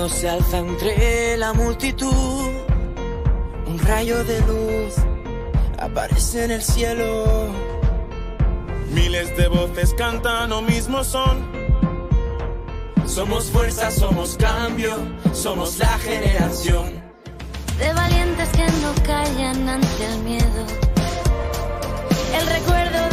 cuando se alza entre la multitud, un rayo de luz aparece en el cielo. Miles de voces cantan lo mismo son. Somos fuerza, somos cambio, somos la generación de valientes que no callan ante el miedo. El recuerdo